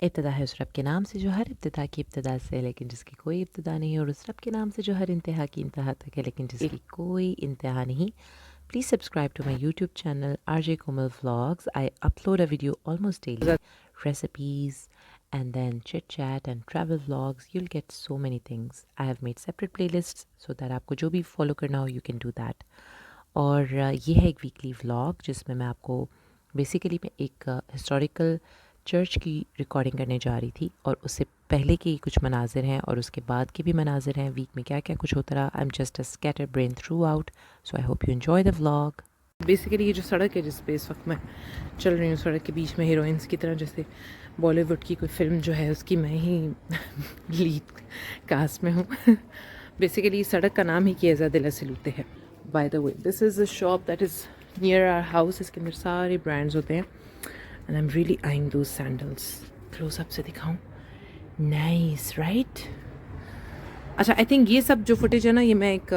इब्तिदा है उस रब के नाम से जो हर इब्तिदा की इब्तिदा से लेकिन जिसकी कोई इब्तिदा नहीं, और उस रब के नाम से जो हर इंतहा की इंतहा तक है लेकिन जिसकी कोई इंतहा नहीं. Please subscribe to my YouTube channel RJ Komal Vlogs. I upload a video almost daily. Recipes and then chit chat and travel vlogs. You'll get so many things. I have made separate playlists so that आपको जो भी follow करना हो you can do that. और ये है एक weekly vlog जिसमें मैं आपको बेसिकली मैं एक हिस्टोरिकल चर्च की रिकॉर्डिंग करने जा रही थी, और उससे पहले के कुछ मनाजिर हैं और उसके बाद के भी मनाजिर हैं, वीक में क्या क्या कुछ होता रहा. I am just a scatter brain through out, so I hope you enjoy the vlog. Basically ये जो सड़क है जिस पे इस वक्त मैं चल रही हूँ, सड़क के बीच में हीरोइंस की तरह, जैसे बॉलीवुड की कोई फिल्म जो है उसकी मैं ही लीड कास्ट में हूँ. बेसिकली सड़क का नाम ही किया दिल सलूते है. By the way this is a shop that is near our house. इसके अंदर सारे ब्रांड्स होते हैं and I am really eyeing those sandals. Closeup से दिखाऊं. Nice right. अच्छा, आई थिंक ये सब जो फुटेज है ना, ये मैं एक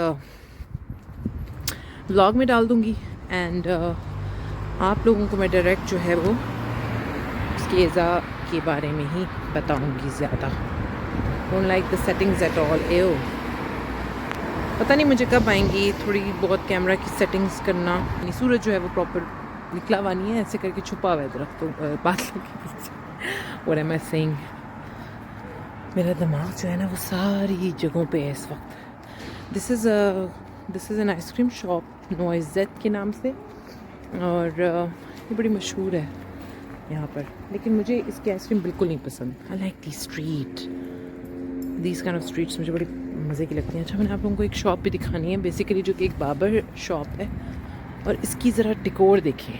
व्लॉग में डाल दूँगी एंड आप लोगों को मैं डायरेक्ट जो है वो उसके एज़ा के बारे में ही बताऊँगी ज़्यादा. Don't like the settings at all. एओ पता नहीं मुझे कब आएंगी थोड़ी बहुत कैमरा की सेटिंग्स करना. सूरज जो है वो प्रॉपर निकला हुआ नहीं है, ऐसे करके छुपा हुआ है दरख्तों बादलों के पीछे. और मैं सेइंग मेरा दिमाग जो है ना वो सारी जगहों पे है इस वक्त. This is an ice cream shop Noisette के नाम से, और ये बड़ी मशहूर है यहाँ पर, लेकिन मुझे इसकी आइसक्रीम बिल्कुल नहीं पसंद. I like the street, these kind of streets मुझे बड़ी मज़े की लगती हैं. अच्छा, मैंने आप लोगों को एक शॉप भी दिखानी है बेसिकली, जो कि एक बाबर शॉप है, और इसकी ज़रा डेकोर देखें.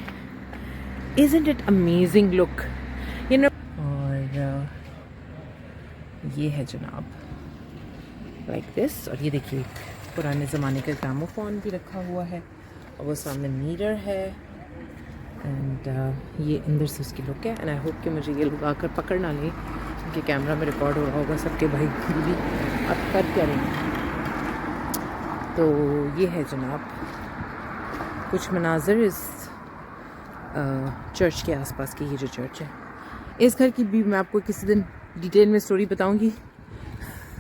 Isn't it amazing look, you know. और ये है जनाब लाइक दिस. और ये देखिए पुराने ज़माने का ग्रामोफोन भी रखा हुआ है, और वो सामने मिरर है एंड ये अंदर से उसकी लुक है. एंड आई होप कि मुझे ये लोग आकर पकड़ ना लें, क्योंकि कैमरा में रिकॉर्ड हो रहा होगा सबके भाई भी आप कर क्या रहे हैं. तो ये है जनाब कुछ मनाजिर इस चर्च के आसपास की. ये जो चर्च है, इस घर की भी मैं आपको किसी दिन डिटेल में स्टोरी बताऊंगी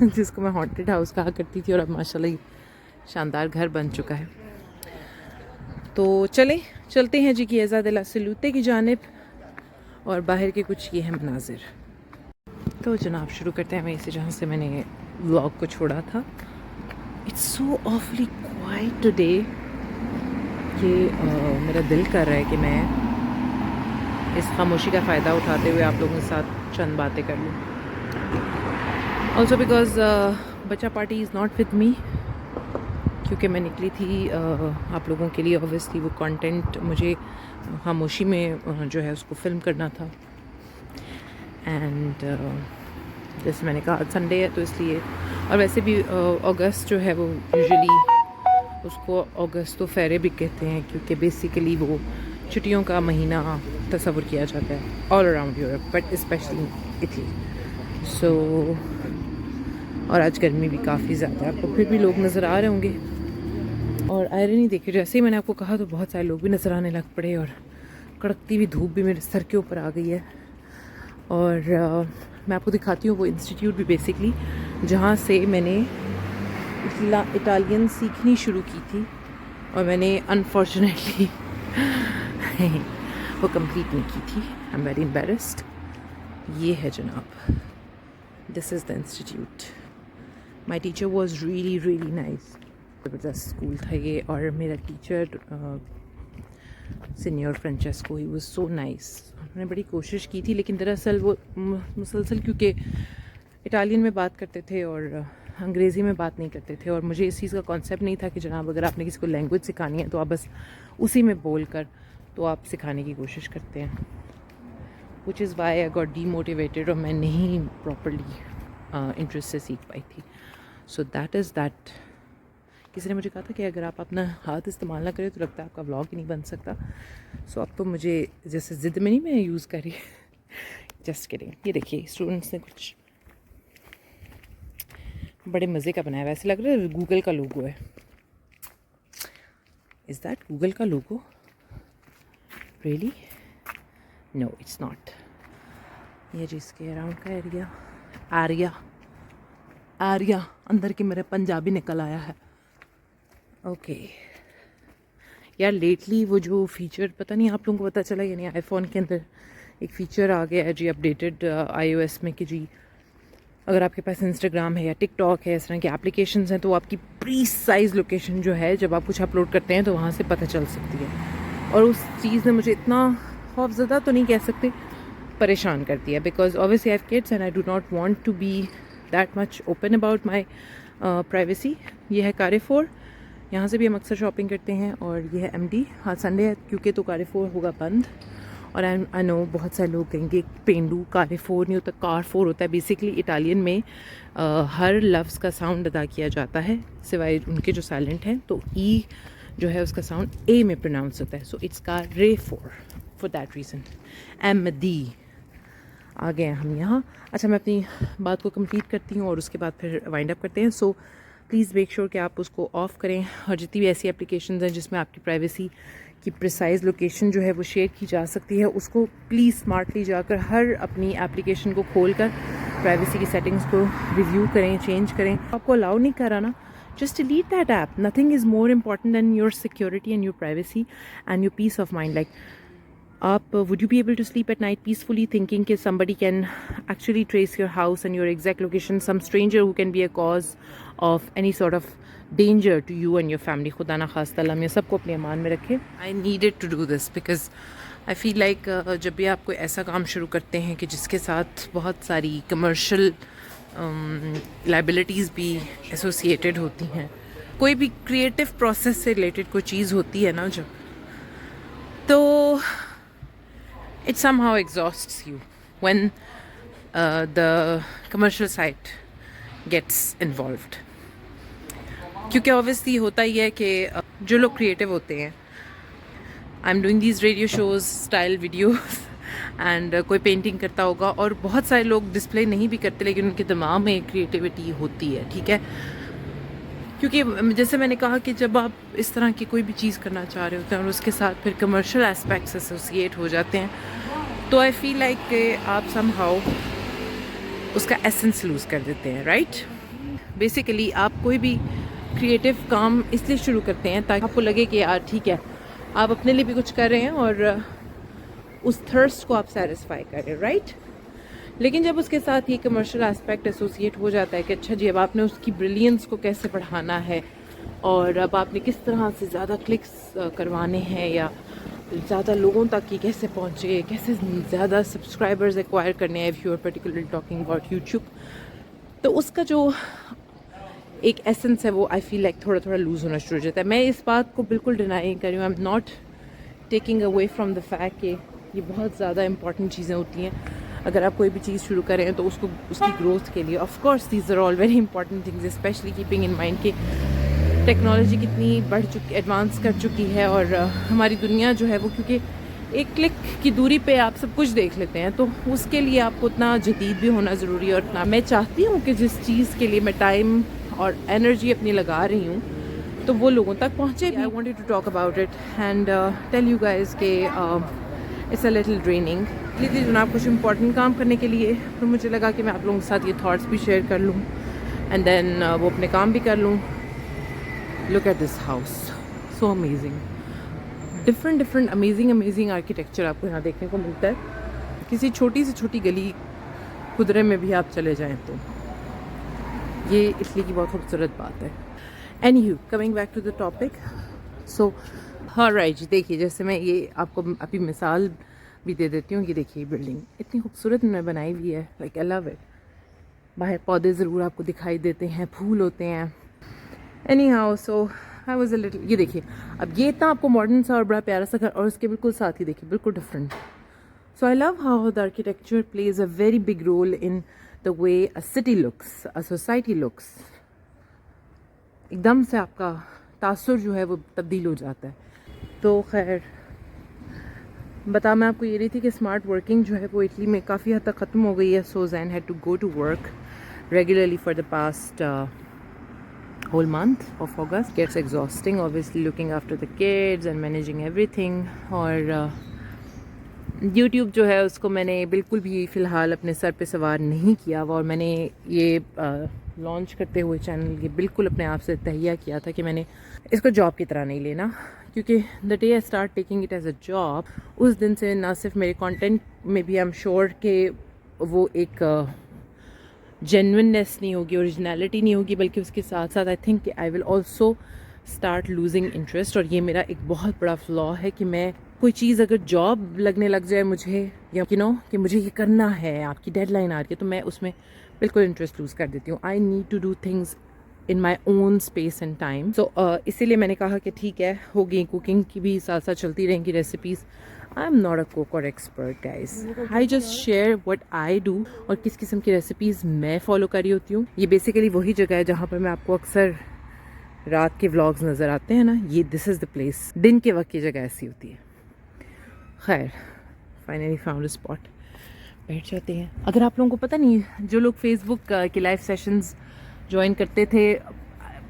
जिसको मैं हॉन्टेड हाउस कहा करती थी, और अब माशाल्लाह शानदार घर बन चुका है. तो चलते हैं जी की एज़ा दिल सलूते की जानिब, और बाहर के कुछ ये हैं मनाजिर. तो जनाब शुरू करते हैं वहीं से जहाँ से मैंने व्लॉग को छोड़ा था. It's so ऑफली quite today. ये मेरा दिल कर रहा है कि मैं इस खामोशी का फ़ायदा उठाते हुए आप लोगों के साथ चंद बातें कर लूँ. ऑल्सो बिकॉज बच्चा party is not with me, क्योंकि मैं निकली थी आप लोगों के लिए. ऑब्वियसली वो कंटेंट मुझे खामोशी में जो है उसको फिल्म करना था. एंड जैसे मैंने कहा संडे है तो इसलिए, और वैसे भी अगस्त जो है वो यूजुअली उसको अगस्त तो फेरे भी कहते हैं, क्योंकि बेसिकली वो छुट्टियों का महीना तस्वुर किया जाता है all around Europe, but specially Italy. So और आज गर्मी भी काफ़ी ज़्यादा है, आपको फिर भी लोग नज़र आ रहे होंगे. और आयरनी देखिए, जैसे ही मैंने आपको कहा तो बहुत सारे लोग भी नज़र आने लग पड़े, और कड़कती हुई धूप भी मेरे सर के ऊपर आ गई है. और मैं आपको दिखाती हूँ वो इंस्टीट्यूट भी बेसिकली जहाँ से मैंने इटालियन सीखनी शुरू की थी, और मैंने अनफॉर्चुनेटली वो कंप्लीट नहीं की थी. I am very embarrassed. ये है जनाब, this is the institute. My teacher was really really nice. ज़बरदस्त स्कूल था ये, और मेरा teacher senior Francesco, he was so nice. उन्होंने बड़ी कोशिश की थी, लेकिन दरअसल वो मुसलसल क्योंकि इटालियन में बात करते थे और अंग्रेज़ी में बात नहीं करते थे, और मुझे इस चीज़ का कॉन्सेप्ट नहीं था कि जनाब अगर आपने किसी को लैंग्वेज सिखानी है तो आप बस उसी में बोल कर तो आप सिखाने की कोशिश करते हैं. Which is why I got demotivated, और मैं नहीं प्रॉपरली इंटरेस्ट से सीख पाई थी. So that is that. किसी ने मुझे कहा था कि अगर आप अपना हाथ इस्तेमाल ना करें तो लगता है आपका व्लॉग ही नहीं बन सकता. सो अब तो मुझे जैसे ज़िद में नहीं मैं यूज़ कर रही. Just kidding. ये देखिए स्टूडेंट्स ने कुछ बड़े मज़े का बनाया, वैसे लग रहा है गूगल का लोगो है. इज़ दैट गूगल का logo? Really? No, it's not. ये जी इसके अराउंड का एरिया अंदर के मेरे पंजाबी निकल आया है। ओके यार, लेटली वो जो फीचर, पता नहीं आप लोगों को पता चला या नहीं, आईफोन के अंदर एक फ़ीचर आ गया है जी अपडेटेड iOS में कि जी अगर आपके पास इंस्टाग्राम है या टिकटॉक है, इस तरह की एप्लीकेशंस हैं, तो आपकी प्रीसाइज लोकेशन जो है जब आप कुछ अपलोड करते हैं तो वहाँ से पता चल सकती है। और उस चीज़ ने मुझे इतना खौफज़दा तो नहीं कह सकते, परेशान कर दिया, because obviously I have kids and I do not want to be that much open about my privacy. ये है Carrefour, यहाँ से भी हम अक्सर शॉपिंग करते हैं, और ये है MD। हाँ संडे है क्योंकि तो Carrefour होगा बंद। और आई नो बहुत सारे लोग कहेंगे पेंडू Carrefour नहीं होता, Carrefour होता है। बेसिकली इटालियन में हर लफ्ज़ का साउंड अदा किया जाता है सिवाय उनके जो साइलेंट हैं, तो ई जो है उसका साउंड ए में प्रोनाउंस होता है, so it's Carrefour for that reason. MD आ गए हैं हम यहाँ। अच्छा, मैं अपनी बात को कंप्लीट करती हूँ और उसके बाद फिर वाइंड अप करते हैं। सो प्लीज़ मेक श्योर कि आप उसको ऑफ़ करें, और जितनी भी ऐसी एप्लीकेशंस हैं जिसमें आपकी प्राइवेसी की प्रिसाइज लोकेशन जो है वो शेयर की जा सकती है, उसको प्लीज़ स्मार्टली जाकर हर अपनी एप्लीकेशन को खोल कर प्राइवेसी की सेटिंग्स को रिव्यू करें, चेंज करें। आपको अलाउ नहीं करा ना, just delete that app. Nothing is more important than your security and your privacy and your peace of mind. Like, would you be able to sleep at night peacefully thinking that somebody can actually trace your house and your exact location, some stranger who can be a cause of any sort of danger to you and your family? खुदा ना खास्ता अल्लाह में सबको अपने अमान में रखे। I needed to do this because I feel like जब भी आप कोई ऐसा काम शुरू करते हैं कि जिसके साथ बहुत सारी कमर्शियल लाइबिलिटीज़ भी एसोसिएटेड होती हैं, कोई भी क्रिएटिव प्रोसेस से रिलेटेड कोई चीज़ होती है ना जब, तो it somehow exhausts you when the commercial side gets involved. क्योंकि obviously होता ही है कि जो लोग creative होते हैं, I'm doing these radio shows style videos and कोई पेंटिंग करता होगा, और बहुत सारे लोग डिस्प्ले नहीं भी करते लेकिन उनके दिमाग में क्रिएटिविटी होती है, ठीक है। क्योंकि जैसे मैंने कहा कि जब आप इस तरह की कोई भी चीज़ करना चाह रहे होते हैं और उसके साथ फिर कमर्शियल एस्पेक्ट्स एसोसिएट हो जाते हैं, तो आई फील लाइक कि आप समहाउ उसका एसेंस लूज़ कर देते हैं, राइट। बेसिकली आप कोई भी क्रिएटिव काम इसलिए शुरू करते हैं ताकि आपको लगे कि यार ठीक है, आप अपने लिए भी कुछ कर रहे हैं और उस थर्स्ट को आप सेटिस्फाई कर रहे हैं, राइट। लेकिन जब उसके साथ ये कमर्शियल एस्पेक्ट एसोसिएट हो जाता है कि अच्छा जी अब आपने उसकी ब्रिलियंस को कैसे बढ़ाना है, और अब आपने किस तरह से ज़्यादा क्लिक्स करवाने हैं या ज़्यादा लोगों तक ये कैसे पहुँचे, कैसे ज़्यादा सब्सक्राइबर्स एक्वायर करने हैं, if you are particularly talking about YouTube, तो उसका जो एक एसेंस है वो आई फील लाइक थोड़ा थोड़ा लूज़ होना शुरू हो जाता है। मैं इस बात को बिल्कुल डिनाई नहीं कर रही हूँ, आई am not taking away from the fact कि ये बहुत ज़्यादा इंपॉर्टेंट चीज़ें होती हैं अगर आप कोई भी चीज़ शुरू करें तो उसको उसकी ग्रोथ के लिए। Of course these are all very important things, specially keeping in mind कि टेक्नोलॉजी कितनी बढ़ चुकी, एडवांस कर चुकी है, और हमारी दुनिया जो है वो, क्योंकि एक क्लिक की दूरी पे आप सब कुछ देख लेते हैं, तो उसके लिए आपको उतना जदीद भी होना ज़रूरी है। और इतना मैं चाहती हूँ कि जिस चीज़ के लिए मैं टाइम और एनर्जी अपनी लगा रही हूँ तो वो लोगों तक पहुँचे। I wanted to talk about it and tell you guys के इट्स अ लिटिल ड्रेनिंग। इसलिए जनाब कुछ इंपॉर्टेंट काम करने के लिए तो मुझे लगा कि मैं आप लोगों के साथ ये थॉट्स भी शेयर कर लूँ एंड देन वो अपने काम भी कर लूँ। Look at this house, so amazing, different amazing architecture आपको यहाँ देखने को मिलता है। किसी छोटी से छोटी गली खुदरे में भी आप चले जाएं तो ये इटली की बहुत खूबसूरत बात है। Anyhow, coming back to the topic, so हाँ राइट जी, देखिए जैसे मैं ये आपको अभी मिसाल भी दे देती हूँ। ये देखिए बिल्डिंग इतनी खूबसूरत उन्होंने बनाई हुई है, लाइक आई लव इट। बाहर पौधे ज़रूर आपको दिखाई देते हैं, फूल होते हैं। Any how, so I was a little, ये देखिए अब ये इतना आपको मॉडर्न सा और बड़ा प्यारा सा घर, और उसके बिल्कुल साथ ही देखिए बिल्कुल different. So I love how the architecture plays a very big role in the way a city looks, a society looks. एकदम से आपका तासुर जो है वो तब्दील हो जाता है। तो खैर मैं आपको ये रही थी कि स्मार्ट वर्किंग जो है वो इटली में काफ़ी हद तक ख़त्म हो गई है। So Zain had to go to work regularly for the past whole month of August. Gets exhausting obviously looking after the kids and managing everything, और यूट्यूब जो है उसको मैंने बिल्कुल भी फ़िलहाल अपने सर पे सवार नहीं किया हुआ, और मैंने ये लॉन्च करते हुए चैनल ये बिल्कुल अपने आप से तहैया किया था कि मैंने इसको जॉब की तरह नहीं लेना, क्योंकि the day I start taking it as a job, उस दिन से ना सिर्फ मेरे कंटेंट में भी आई एम श्योर कि वो एक जेन्युइननेस नहीं होगी, ओरिजिनलिटी नहीं होगी, बल्कि उसके साथ साथ I think I will also start losing interest. और ये मेरा एक बहुत बड़ा फ्लॉ है कि मैं कोई चीज़ अगर जॉब लगने लग जाए मुझे, या कि मुझे ये करना है, आपकी डेडलाइन आ रही है, तो मैं उसमें बिल्कुल इंटरेस्ट लूज़ कर देती हूँ। I need to do things in my own space and time. So इसीलिए मैंने कहा कि ठीक है, होगी कुकिंग की भी साथ साथ चलती रहेंगी recipes. I am not a cook और expert guys, I just share what I do, और किस किस्म की रेसिपीज़ मैं फॉलो कर रही होती हूँ। ये बेसिकली वही जगह है जहाँ पर मैं आपको अक्सर रात के व्लॉग्स नज़र आते हैं ना, ये दिस इज़ द प्लेस। दिन के वक्त की जगह ऐसी होती है। खैर, फाइनली फाउंड अ स्पॉट, बैठ जाते हैं। अगर आप लोगों को पता नहीं, जो लोग फेसबुक के लाइव सेशंस ज्वाइन करते थे,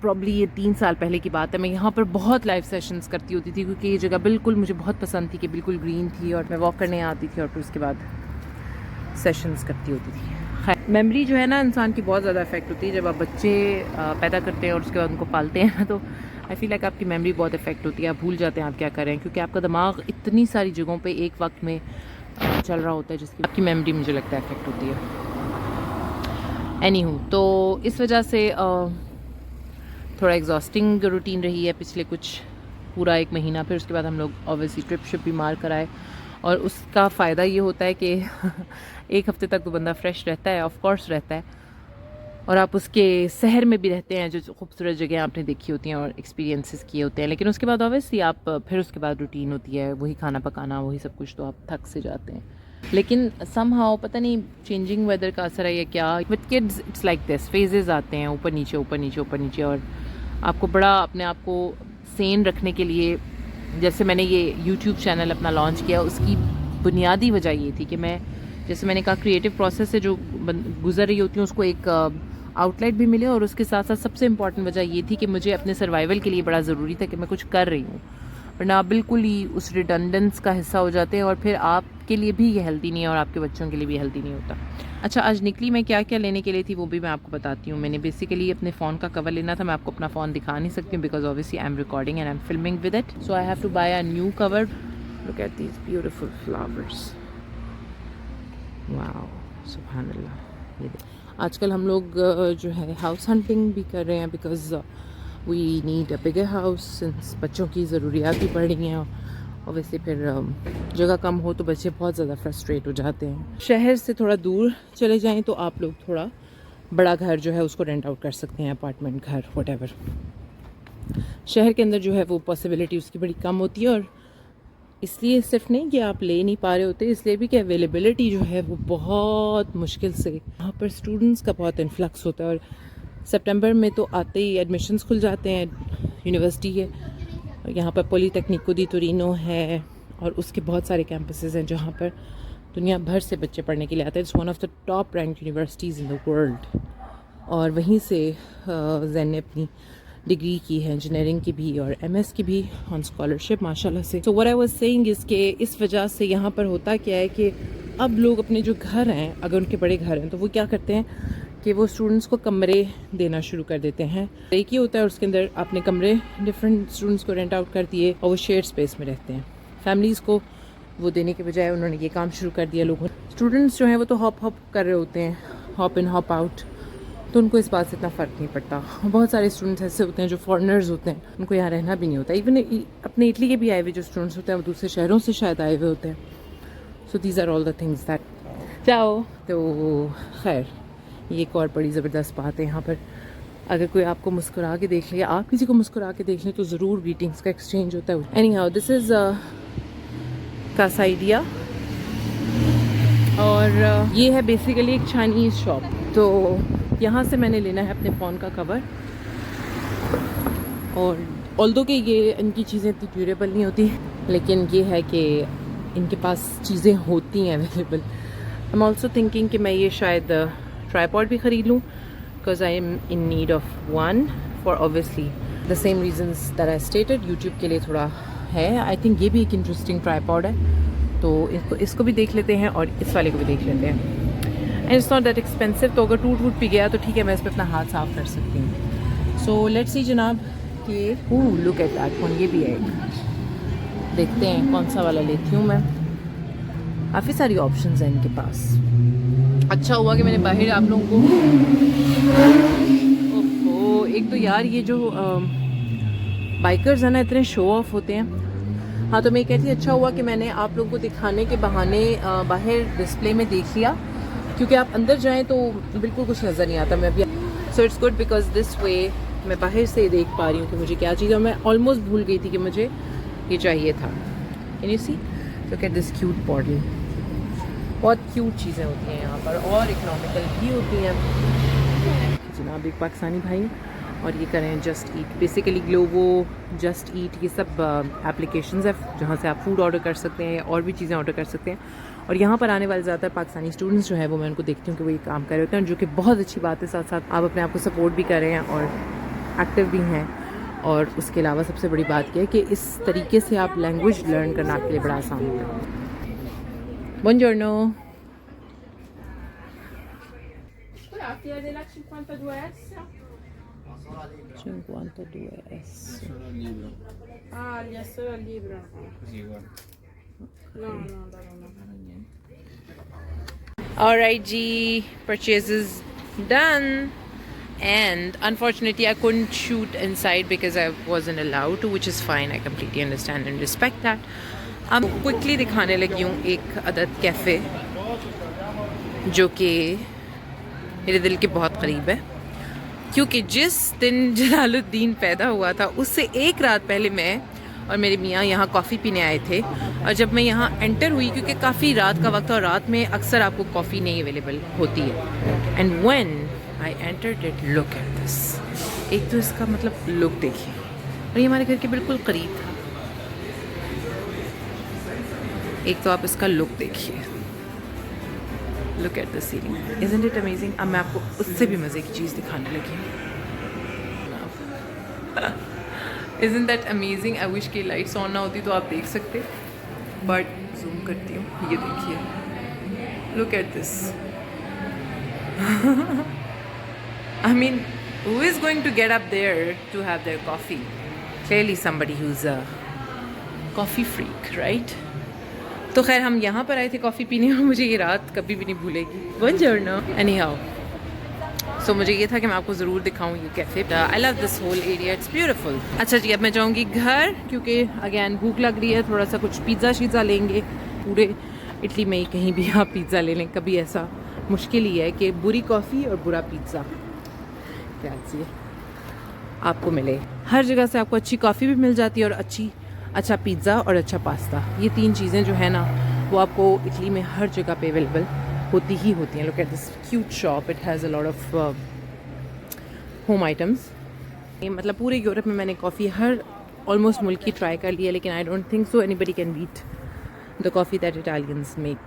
प्रॉब्ली ये 3 साल पहले की बात है, मैं यहाँ पर बहुत लाइव सेशंस करती होती थी, क्योंकि ये जगह बिल्कुल मुझे बहुत पसंद थी कि बिल्कुल ग्रीन थी, और मैं वॉक करने आती थी और फिर उसके बाद सेशंस करती होती थी। खैर, मेमोरी जो है ना इंसान की बहुत ज़्यादा इफेक्ट होती है। जब आप बच्चे पैदा करते हैं और उसके बाद उनको पालते हैं, तो आई फील लाइक आपकी मेमोरी बहुत इफेक्ट होती है। आप भूल जाते हैं आप क्या कर रहे हैं, क्योंकि आपका दिमाग इतनी सारी जगहों पे एक वक्त में चल रहा होता है, जिसकी आपकी मेमोरी मुझे लगता है इफेक्ट होती है। एनी हूँ, तो इस वजह से थोड़ा एग्जॉस्टिंग रूटीन रही है पिछले पूरा 1 महीना। फिर उसके बाद हम लोग ऑब्वियसली ट्रिप शिप भी मार कर आए, और उसका फ़ायदा ये होता है कि 1 हफ्ते तक तो बंदा फ्रेश रहता है, ऑफ कोर्स रहता है, और आप उसके शहर में भी रहते हैं, जो खूबसूरत जगह आपने देखी होती हैं और एक्सपीरियंसेस किए होते हैं। लेकिन उसके बाद ऑब्वियसली आप फिर उसके बाद रूटीन होती है, वही खाना पकाना, वही सब कुछ, तो आप थक से जाते हैं। लेकिन समहाउ पता नहीं चेंजिंग वेदर का असर है या क्या, with kids it's like this, phases आते हैं, ऊपर नीचे ऊपर नीचे ऊपर नीचे, और आपको बड़ा अपने आप को सेन रखने के लिए, जैसे मैंने ये यूट्यूब चैनल अपना लॉन्च किया, उसकी बुनियादी वजह ये थी कि मैं, जैसे मैंने कहा, क्रिएटिव प्रोसेस से जो गुजर रही होती हूँ उसको एक आउटलेट भी मिले, और उसके साथ साथ सबसे इम्पॉर्टेंट वजह ये थी कि मुझे अपने सर्वाइवल के लिए बड़ा ज़रूरी था कि मैं कुछ कर रही हूँ, वरना आप बिल्कुल ही उस रिडंडेंस का हिस्सा हो जाते हैं, और फिर आपके लिए भी ये हेल्दी नहीं है और आपके बच्चों के लिए भी हेल्दी नहीं होता। अच्छा, आज निकली मैं क्या क्या लेने के लिए थी वो भी मैं आपको बताती हूँ। मैंने बेसिकली अपने फ़ोन का कवर लेना था। मैं आपको अपना फ़ोन दिखा नहीं सकती हूँ because obviously I am recording and I am filming with it, so I have to buy a new cover. Look at these beautiful flowers, wow, सुभान अल्लाह। ये आजकल हम लोग जो है हाउस हंटिंग भी कर रहे हैं, because we need a bigger house, since बच्चों की ज़रूरियात भी बढ़ रही हैं। ऑब्वियसली फिर जगह कम हो तो बच्चे बहुत ज़्यादा फ्रस्ट्रेट हो जाते हैं। शहर से थोड़ा दूर चले जाएं तो आप लोग थोड़ा बड़ा घर जो है उसको रेंट आउट कर सकते हैं, अपार्टमेंट घर व्हाटएवर। शहर के अंदर जो है वो पॉसिबिलिटी उसकी बड़ी कम होती है, और इसलिए सिर्फ नहीं कि आप ले नहीं पा रहे होते, इसलिए भी कि अवेलेबिलिटी जो है वो बहुत मुश्किल से, यहाँ पर स्टूडेंट्स का बहुत इन्फ्लक्स होता है, और सितंबर में तो आते ही एडमिशन्स खुल जाते हैं यूनिवर्सिटी के। यहाँ पर पॉलीटेक्निको दी टोरिनो है, और उसके बहुत सारे कैंपसेस हैं जहाँ पर दुनिया भर से बच्चे पढ़ने के लिए आते हैं। It's one of the top rank universities in the world, और वहीं से जैन ने अपनी डिग्री की है, इंजीनियरिंग की भी और एमएस की भी, ऑन स्कॉलरशिप माशाल्लाह से। So what I was saying is कि इस वजह से यहाँ पर होता क्या है कि अब लोग अपने जो घर हैं, अगर उनके बड़े घर हैं, तो वो क्या करते हैं कि वो स्टूडेंट्स को कमरे देना शुरू कर देते हैं। एक ही होता है, उसके अंदर आपने कमरे डिफरेंट स्टूडेंट्स को रेंट आउट कर दिए, और वो शेयर स्पेस में रहते हैं। फैमिलीज़ को वो देने के बजाय उन्होंने ये काम शुरू कर दिया। लोगों, स्टूडेंट्स जो हैं वो तो हॉप हॉप कर रहे होते हैं, हॉप इन हॉप आउट, तो उनको इस बात से इतना फ़र्क नहीं पड़ता। बहुत सारे स्टूडेंट्स ऐसे होते हैं जो फॉरेनर्स होते हैं, उनको यहाँ रहना भी नहीं होता। इवन अपने इटली के भी आए हुए जो स्टूडेंट्स होते हैं वो दूसरे शहरों से शायद आए हुए होते हैं। So these are all the things that जाओ। तो खैर, ये एक और बड़ी ज़बरदस्त बात है यहाँ पर, अगर कोई आपको मुस्कुरा के देख ले या आप किसी को मुस्कुरा के देख लें तो ज़रूर ग्रीटिंग्स का एक्सचेंज होता है। Anyhow, this is Casa idea, और ये है बेसिकली एक चाइनीज़ शॉप। तो यहाँ से मैंने लेना है अपने फ़ोन का कवर, और ऑल्दो कि ये इनकी चीज़ें इतनी ड्यूरेबल नहीं होती, लेकिन ये है कि इनके पास चीज़ें होती हैं available. I am also thinking कि मैं ये शायद ट्राईपॉड भी ख़रीद लूँ, because I am in need of one for obviously the same reasons that I stated. YouTube के लिए थोड़ा है, आई थिंक ये भी एक इंटरेस्टिंग ट्राईपॉड है, तो इसको भी देख लेते हैं और इस वाले को भी देख लेते हैं। And it's not that expensive, तो अगर टूट भी गया तो ठीक है, मैं इस पर अपना हाथ साफ कर सकती हूँ। सो लेट्स सी जनाब कि लुक एट दैट वन, ये भी है एक। देखते हैं कौन सा वाला लेती हूँ मैं। काफ़ी सारी ऑप्शंस हैं इनके पास। अच्छा हुआ कि मैंने बाहर आप लोगों को ओहो, एक तो यार ये जो बाइकर्स हैं ना, इतने शो ऑफ होते हैं। हाँ, तो मैं कहती अच्छा हुआ कि मैंने आप लोगों को दिखाने के बहाने बाहर डिस्प्ले में देख लिया, क्योंकि आप अंदर जाएं तो बिल्कुल कुछ नज़र नहीं आता। मैं अभी so it's good because this way मैं बाहर से देख पा रही हूँ कि मुझे क्या चीज़ है। मैं ऑलमोस्ट भूल गई थी कि मुझे ये चाहिए था। Can you see, look at this cute bottle. बहुत क्यूट चीज़ें होती हैं यहाँ पर और इकोनॉमिकल भी होती हैं। जनाब एक पाकिस्तानी भाई और ये करें Just Eat, basically Glovo, Just Eat, ये सब एप्लीकेशंस है जहाँ से आप फूड ऑर्डर कर सकते हैं और भी चीज़ें ऑर्डर कर सकते हैं। और यहाँ पर आने वाले ज़्यादातर पाकिस्तानी स्टूडेंट्स जो है वो मैं उनको देखती हूँ कि वो ये काम कर रहे होते हैं, जो कि बहुत अच्छी बात है। साथ साथ आप अपने आप को सपोर्ट भी कर रहे हैं और एक्टिव भी हैं। और उसके अलावा सबसे बड़ी बात यह है कि इस तरीके से आप लैंग्वेज लर्न करना आपके लिए बड़ा आसान होता है। Buongiorno. 52S. Ah, gli solo al libro. Così, guarda. No, no, no, no. Alright, G, purchases done. And unfortunately, I couldn't shoot inside because I wasn't allowed to, which is fine. I completely understand and respect that. अब quickly दिखाने लगी हूँ एक अदद cafe जो कि मेरे दिल के बहुत करीब है, क्योंकि जिस दिन जलालुद्दीन पैदा हुआ था उससे एक रात पहले मैं और मेरे मियाँ यहाँ कॉफ़ी पीने आए थे। और जब मैं यहाँ एंटर हुई, क्योंकि काफ़ी रात का वक्त और रात में अक्सर आपको कॉफ़ी नहीं अवेलेबल होती है, and when I entered it, look at this. एक तो इसका मतलब लुक देखिए, और ये हमारे घर के बिल्कुल करीब था। एक तो आप इसका लुक देखिए, look at the ceiling, isn't it amazing. अब मैं आपको उससे भी मज़े की चीज़ दिखाने लगी हूँ। Isn't that amazing. I wish की लाइट्स ऑन ना होती तो आप देख सकते, बट जूम करती हूँ, ये देखिए, look at this. I mean, who is going to get up there to have their coffee? Clearly somebody who's a coffee freak, right? तो खैर हम यहाँ पर आए थे कॉफ़ी पीने और मुझे ये रात कभी भी नहीं भूलेगी। Buongiorno. Anyhow, so मुझे ये था कि मैं आपको ज़रूर दिखाऊँ ये cafe. I love this whole area, it's beautiful. अच्छा जी, अब मैं जाऊँगी घर, क्योंकि अगेन भूख लग रही है। थोड़ा सा कुछ पिज़्ज़ा शीज़ा लेंगे। पूरे इटली में ही कहीं भी आप पिज़्ज़ा ले लें, कभी ऐसा मुश्किल ही है कि बुरी कॉफ़ी और बुरा पिज़्ज़ा क्या आपको मिले। हर जगह से आपको अच्छी कॉफ़ी भी मिल जाती है और अच्छा पिज़्ज़ा और अच्छा पास्ता। ये तीन चीज़ें जो है ना, वो आपको इटली में हर जगह पे अवेलेबल होती ही होती हैं। Look at this cute shop, it has a lot of home items. मतलब पूरे यूरोप में मैंने कॉफ़ी हर ऑलमोस्ट मुल्क की ट्राई कर ली है, लेकिन I don't think so anybody can beat the coffee that Italians make.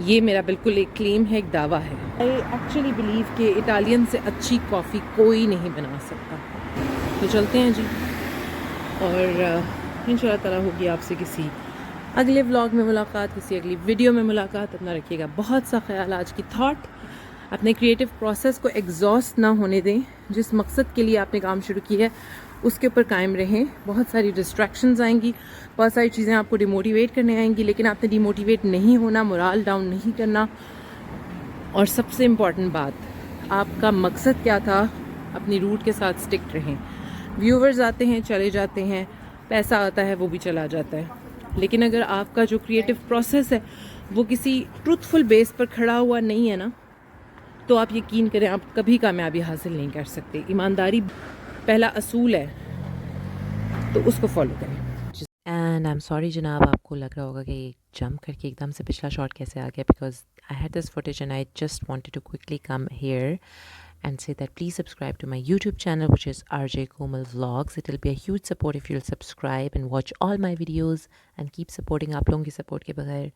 ये मेरा बिल्कुल एक क्लेम है, एक दावा है। आई एक्चुअली बिलीव कि इटालियन से अच्छी कॉफ़ी कोई नहीं बना सकता। तो चलते हैं जी, और इंशाल्लाह ताला होगी आपसे किसी अगले व्लॉग में मुलाकात, किसी अगली वीडियो में मुलाकात। अपना रखिएगा बहुत सा ख्याल। आज की थॉट, अपने क्रिएटिव प्रोसेस को एग्जॉस्ट ना होने दें। जिस मकसद के लिए आपने काम शुरू किया है उसके ऊपर कायम रहें। बहुत सारी डिस्ट्रैक्शंस आएंगी, बहुत सारी चीज़ें आपको डिमोटिवेट करने आएंगी, लेकिन आपने डिमोटिवेट नहीं होना, मोराल डाउन नहीं करना। और सबसे इम्पॉर्टेंट बात, आपका मकसद क्या था, अपनी रूट के साथ स्टिक रहें। व्यूवर्स आते हैं, चले जाते हैं, पैसा आता है, वो भी चला जाता है, लेकिन अगर आपका जो क्रिएटिव प्रोसेस है वो किसी ट्रूथफुल बेस पर खड़ा हुआ नहीं है ना, तो आप यकीन करें आप कभी कामयाबी हासिल नहीं कर सकते। ईमानदारी पहला असूल है, तो उसको फॉलो करें। एंड आई एम सॉरी जनाब, आपको लग रहा होगा कि जंप करके एकदम से पिछला शॉट कैसे आ गया, because I had this footage and I just wanted to quickly come here and say that please subscribe to my YouTube channel, which is RJ Komal Vlogs. It will be a huge support if you'll subscribe and watch all my videos and keep supporting. आप लोगों की support के बगैर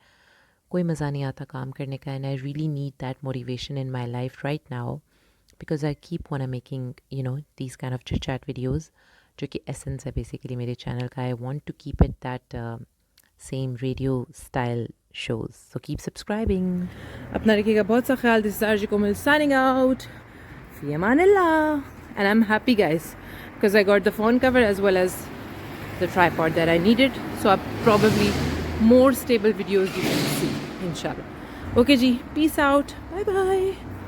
कोई मज़ा नहीं आता काम करने का, and I really need that motivation in my life right now because I keep wanna making these kind of chit chat videos जो कि essence है basically मेरे channel का. I want to keep it that same radio style shows. So keep subscribing. अपना रखिएगा बहुत सा ख्याल. This is Arji Komal signing out. Fi amanillah. And I'm happy, guys, because I got the phone cover as well as the tripod that I needed. So probably more stable videos you can see, inshallah. Okay ji, peace out. Bye bye.